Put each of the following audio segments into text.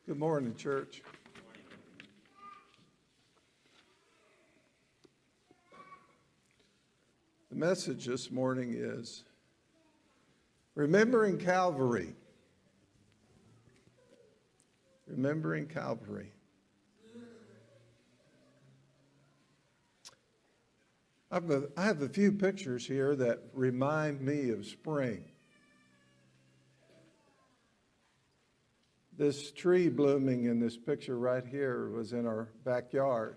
Good morning, church. The message this morning is remembering Calvary. Remembering Calvary. I have a few pictures here that remind me of spring. This tree blooming in this picture right here was in our backyard.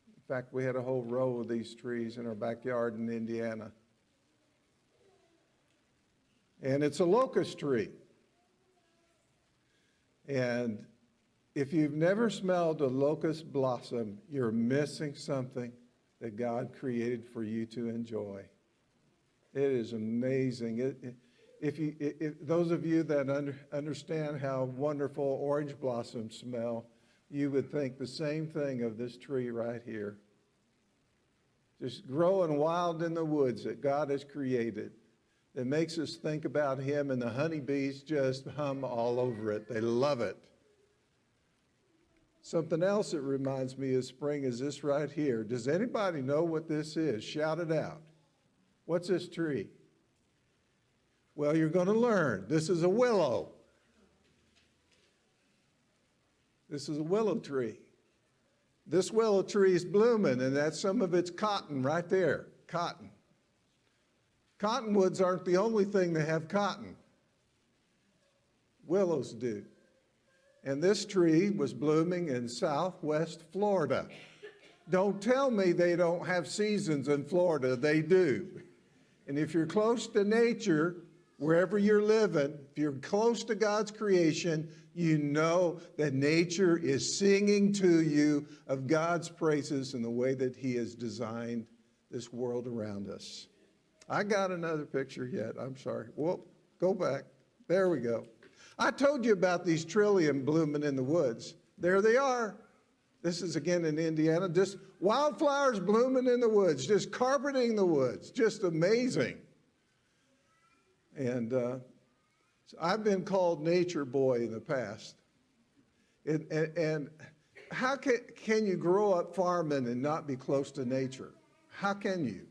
In fact, we had a whole row of these trees in our backyard in Indiana. And it's a locust tree. And if you've never smelled a locust blossom, you're missing something that God created for you to enjoy. It is amazing. If those of you that understand how wonderful orange blossoms smell, you would think the same thing of this tree right here. Just growing wild in the woods that God has created, that makes us think about Him, and the honeybees just hum all over it. They love it. Something else that reminds me of spring is this right here. Does anybody know what this is? Shout it out. What's this tree? Well, you're going to learn. This is a willow. This is a willow tree. This willow tree is blooming, and that's some of its cotton right there, cotton. Cottonwoods aren't the only thing that have cotton. Willows do. And this tree was blooming in southwest Florida. Don't tell me they don't have seasons in Florida. They do. And if you're close to nature, wherever you're living, if you're close to God's creation, you know that nature is singing to you of God's praises and the way that He has designed this world around us. I got another picture yet. I'm sorry. Whoa, go back. There we go. I told you about these trillium blooming in the woods. There they are. This is again in Indiana. Just wildflowers blooming in the woods, just carpeting the woods. Just amazing. And so I've been called nature boy in the past. And how can you grow up farming and not be close to nature? How can you?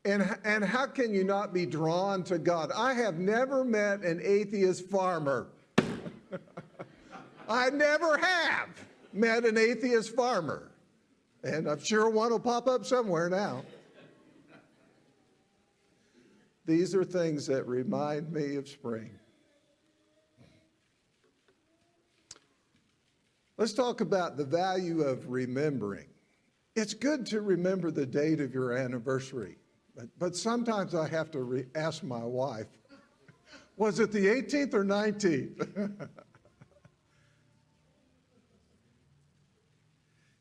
And how can you not be drawn to God? I have never met an atheist farmer. I never have met an atheist farmer. And I'm sure one will pop up somewhere now. These are things that remind me of spring. Let's talk about the value of remembering. It's good to remember the date of your anniversary, but sometimes I have to ask my wife, was it the 18th or 19th?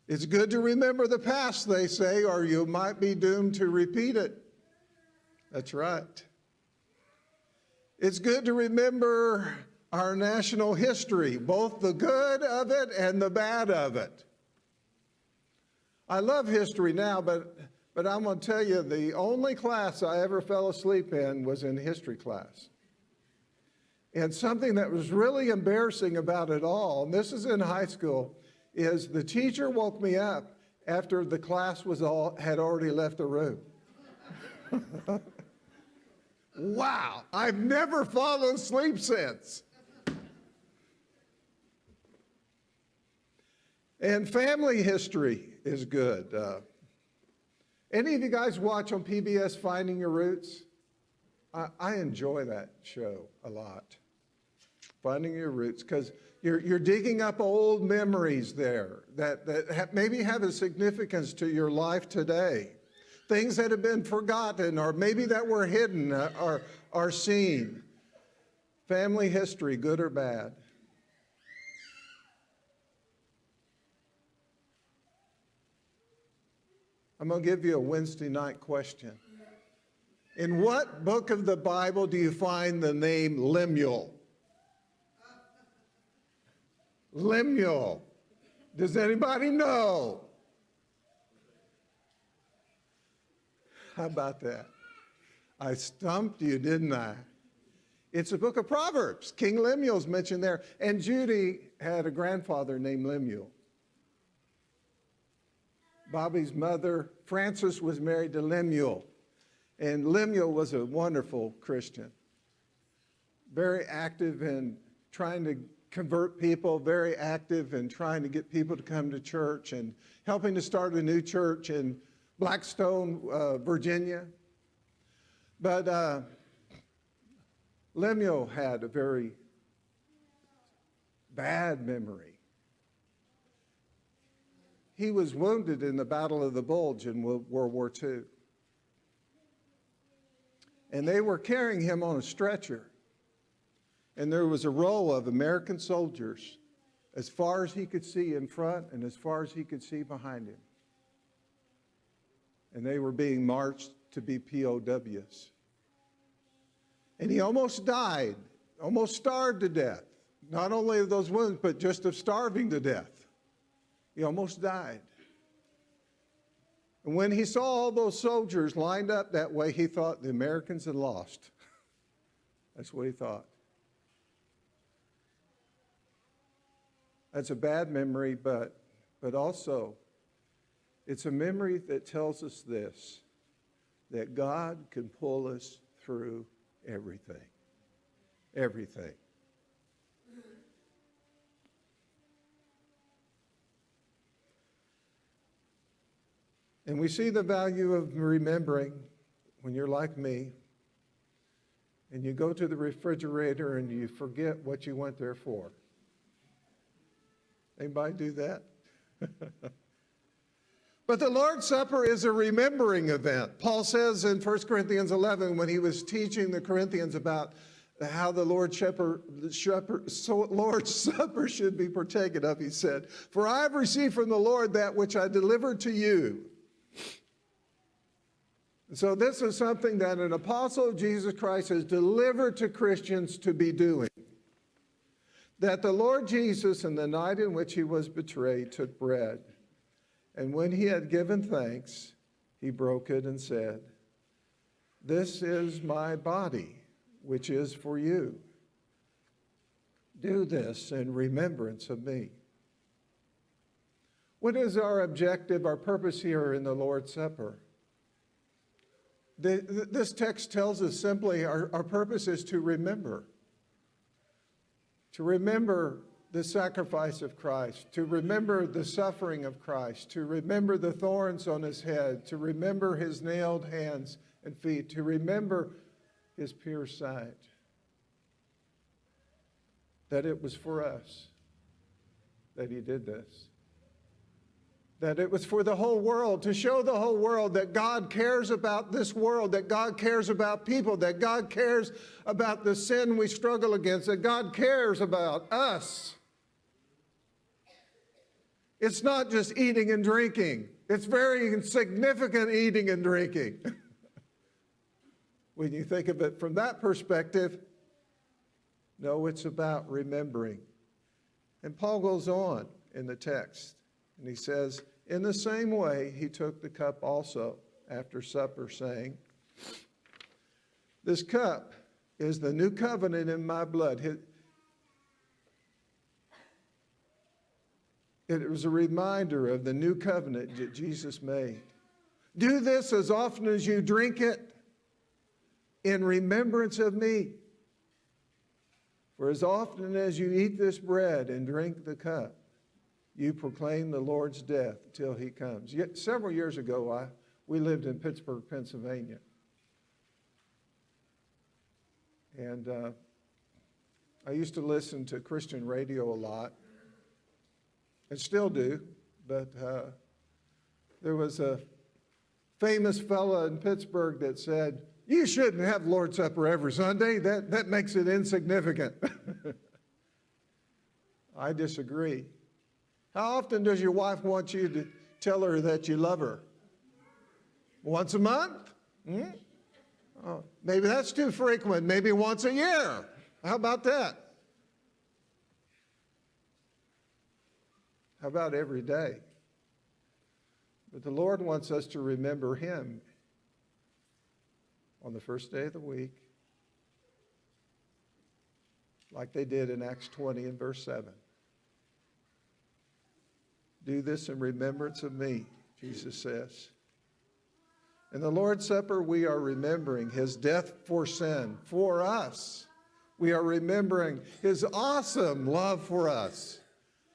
It's good to remember the past, they say, or you might be doomed to repeat it. That's right. It's good to remember our national history, both the good of it and the bad of it. I love history now, but I'm going to tell you, the only class I ever fell asleep in was in history class. And something that was really embarrassing about it all, and this is in high school, is the teacher woke me up after the class had already left the room. Wow, I've never fallen asleep since. And family history is good. Any of you guys watch on PBS Finding Your Roots? I enjoy that show a lot. Finding Your Roots, because you're digging up old memories there that maybe have a significance to your life today. Things that have been forgotten, or maybe that were hidden or seen. Family history, good or bad. I'm going to give you a Wednesday night question. In what book of the Bible do you find the name Lemuel? Lemuel. Does anybody know? How about that? I stumped you, didn't I? It's a book of Proverbs. King Lemuel's mentioned there. And Judy had a grandfather named Lemuel. Bobby's mother, Frances, was married to Lemuel. And Lemuel was a wonderful Christian. Very active in trying to convert people, very active in trying to get people to come to church and helping to start a new church in Blackstone, Virginia. But Lemuel had a very bad memory. He was wounded in the Battle of the Bulge in World War II. And they were carrying him on a stretcher. And there was a row of American soldiers as far as he could see in front and as far as he could see behind him. And they were being marched to be POWs. And he almost died, almost starved to death. Not only of those wounds, but just of starving to death. He almost died. And when he saw all those soldiers lined up that way, he thought the Americans had lost. That's what he thought. That's a bad memory, but also it's a memory that tells us this, that God can pull us through everything. Everything. And we see the value of remembering when you're like me and you go to the refrigerator and you forget what you went there for. Anybody do that? But the Lord's Supper is a remembering event. Paul says in 1 Corinthians 11, when he was teaching the Corinthians about how the Lord's Supper should be partaken of, he said, "For I have received from the Lord that which I delivered to you." So this is something that an apostle of Jesus Christ has delivered to Christians to be doing. That the Lord Jesus, in the night in which he was betrayed, took bread. And when he had given thanks, he broke it and said, "This is my body, which is for you. Do this in remembrance of me." What is our objective, our purpose here in the Lord's Supper? This text tells us simply our purpose is to remember. To remember the sacrifice of Christ, to remember the suffering of Christ, to remember the thorns on his head, to remember his nailed hands and feet, to remember his pierced side. That it was for us that he did this. That it was for the whole world, to show the whole world that God cares about this world, that God cares about people, that God cares about the sin we struggle against, that God cares about us. It's not just eating and drinking. It's very significant eating and drinking. When you think of it from that perspective, no, it's about remembering. And Paul goes on in the text. And he says, in the same way, he took the cup also after supper, saying, "This cup is the new covenant in my blood." It was a reminder of the new covenant that Jesus made. Do this as often as you drink it in remembrance of me. For as often as you eat this bread and drink the cup, you proclaim the Lord's death till he comes. Yet several years ago, we lived in Pittsburgh, Pennsylvania. And I used to listen to Christian radio a lot, and still do, but there was a famous fella in Pittsburgh that said, "You shouldn't have Lord's Supper every Sunday. That makes it insignificant." I disagree. How often does your wife want you to tell her that you love her? Once a month? Oh, maybe that's too frequent. Maybe once a year. How about that? How about every day? But the Lord wants us to remember him on the first day of the week, like they did in Acts 20 and verse 7. Do this in remembrance of me, Jesus says. In the Lord's Supper, we are remembering his death for sin, for us. We are remembering his awesome love for us.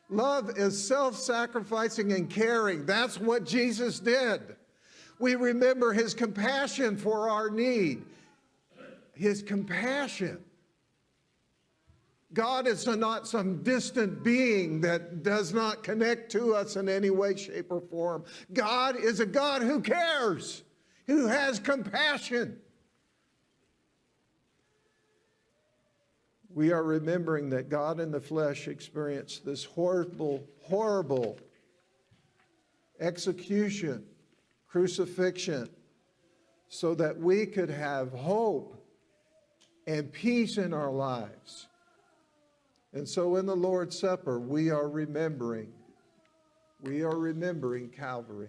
Love is self-sacrificing and caring. That's what Jesus did. We remember his compassion for our need. His compassion. God is not some distant being that does not connect to us in any way, shape, or form. God is a God who cares, who has compassion. We are remembering that God in the flesh experienced this horrible, horrible execution, crucifixion, so that we could have hope and peace in our lives. And so in the Lord's Supper, we are remembering Calvary.